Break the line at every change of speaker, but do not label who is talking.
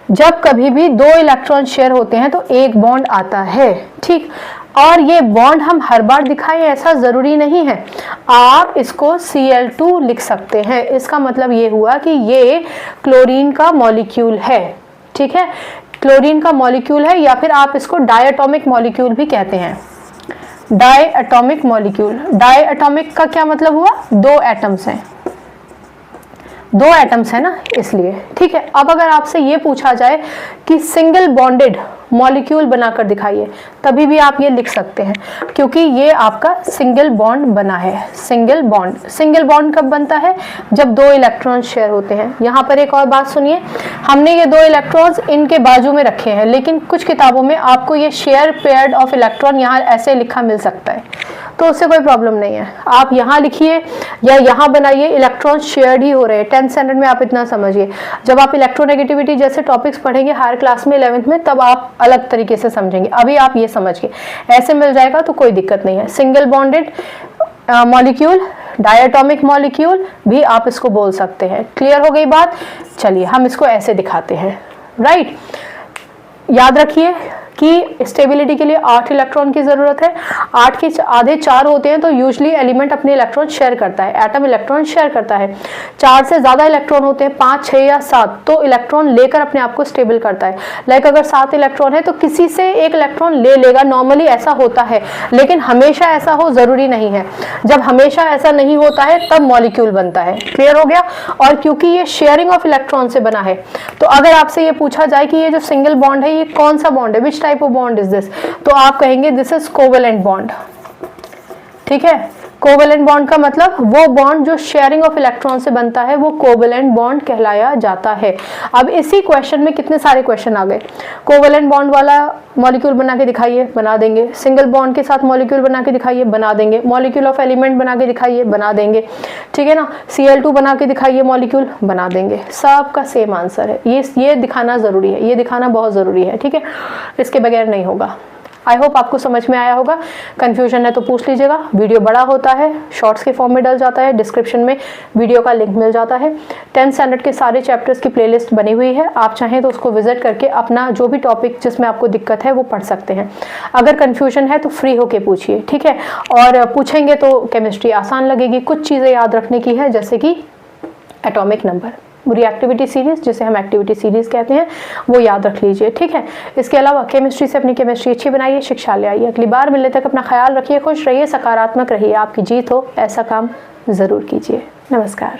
जब कभी भी 2 इलेक्ट्रॉन शेयर होते हैं तो एक बॉन्ड आता है, ठीक। और ये बॉन्ड हम हर बार दिखाएं ऐसा जरूरी नहीं है, आप इसको Cl2 लिख सकते हैं। इसका मतलब ये हुआ कि ये क्लोरीन का मॉलिक्यूल है, ठीक है, क्लोरीन का मॉलिक्यूल है, या फिर आप इसको डायटोमिक मॉलिक्यूल भी कहते हैं, डायटोमिक मॉलिक्यूल। डायटोमिक का क्या मतलब हुआ, 2 एटम्स हैं, 2 एटम्स है ना, इसलिए, ठीक है। अब अगर आपसे ये पूछा जाए कि सिंगल बॉन्डेड मॉलिक्यूल बनाकर दिखाइए, तभी भी आप ये लिख सकते हैं, क्योंकि ये आपका सिंगल बॉन्ड बना है। सिंगल बॉन्ड कब बनता है, जब 2 इलेक्ट्रॉन शेयर होते हैं। यहाँ पर एक और बात सुनिए, हमने ये 2 इलेक्ट्रॉन्स इनके बाजू में रखे हैं, लेकिन कुछ किताबों में आपको ये शेयर पेयर्ड ऑफ इलेक्ट्रॉन यहाँ ऐसे लिखा मिल सकता है, तो उससे कोई प्रॉब्लम नहीं है। आप यहाँ लिखिए या यहाँ बनाइए, इलेक्ट्रॉन शेयर्ड ही हो रहे हैं। 10th स्टैंडर्ड में आप इतना समझिए, जब आप इलेक्ट्रोनेगेटिविटी जैसे टॉपिक्स पढ़ेंगे हायर क्लास में 11th में, तब आप अलग तरीके से समझेंगे। अभी आप ये समझिए, ऐसे मिल जाएगा तो कोई दिक्कत नहीं है। Single bonded molecule, diatomic molecule भी आप इसको बोल सकते हैं। क्लियर हो गई बात? चलिए हम इसको ऐसे दिखाते हैं, राइट। याद रखिए कि स्टेबिलिटी के लिए 8 इलेक्ट्रॉन की जरूरत है। 8 के आधे 4 होते हैं, तो यूजली एलिमेंट अपने इलेक्ट्रॉन शेयर करता है, एटम इलेक्ट्रॉन शेयर करता है। 4 से ज्यादा इलेक्ट्रॉन होते हैं, 5, 6 या 7, तो इलेक्ट्रॉन लेकर अपने आप को स्टेबल करता है। लाइक अगर 7 इलेक्ट्रॉन है तो किसी से एक इलेक्ट्रॉन ले लेगा, नॉर्मली ऐसा होता है, लेकिन हमेशा ऐसा हो जरूरी नहीं है। जब हमेशा ऐसा नहीं होता है तब मॉलिक्यूल बनता है। क्लियर हो गया? और क्योंकि ये शेयरिंग ऑफ इलेक्ट्रॉन से बना है, तो अगर आपसे ये पूछा जाए कि ये जो सिंगल बॉन्ड है ये कौन सा बॉन्ड है, which type of bond is this, तो आप कहेंगे दिस इज कोवेलेंट बॉन्ड, ठीक है। कोवेलेंट बॉन्ड का मतलब वो बॉन्ड जो शेयरिंग ऑफ इलेक्ट्रॉन से बनता है वो कोवेलेंट बॉन्ड कहलाया जाता है। अब इसी क्वेश्चन में कितने सारे क्वेश्चन आ गए। कोवेलेंट बॉन्ड वाला मॉलिक्यूल बना के दिखाइए, बना देंगे। सिंगल बॉन्ड के साथ मॉलिक्यूल बना के दिखाइए, बना देंगे। मॉलिक्यूल ऑफ एलिमेंट बना के दिखाइए, बना देंगे, ठीक है ना। Cl2 बना के दिखाइए मॉलिक्यूल, बना देंगे। सबका सेम आंसर है। ये दिखाना जरूरी है, ये दिखाना बहुत जरूरी है, ठीक है, इसके बगैर नहीं होगा। आई होप आपको समझ में आया होगा। कंफ्यूजन है तो पूछ लीजिएगा। वीडियो बड़ा होता है, शॉर्ट्स के फॉर्म में डल जाता है, डिस्क्रिप्शन में वीडियो का लिंक मिल जाता है। 10th स्टैंडर्ड के सारे चैप्टर्स की प्लेलिस्ट बनी हुई है, आप चाहें तो उसको विजिट करके अपना जो भी टॉपिक जिसमें आपको दिक्कत है वो पढ़ सकते हैं। अगर कंफ्यूजन है तो फ्री होके पूछिए, ठीक है। और पूछेंगे तो केमिस्ट्री आसान लगेगी। कुछ चीज़ें याद रखने की है, जैसे कि एटॉमिक नंबर, रिएक्टिविटी सीरीज जिसे हम एक्टिविटी सीरीज कहते हैं, वो याद रख लीजिए, ठीक है। इसके अलावा केमिस्ट्री से अपनी केमिस्ट्री अच्छी बनाइए, शिक्षा ले आइए। अगली बार मिलने तक अपना ख्याल रखिए, खुश रहिए, सकारात्मक रहिए। आपकी जीत हो ऐसा काम जरूर कीजिए। नमस्कार।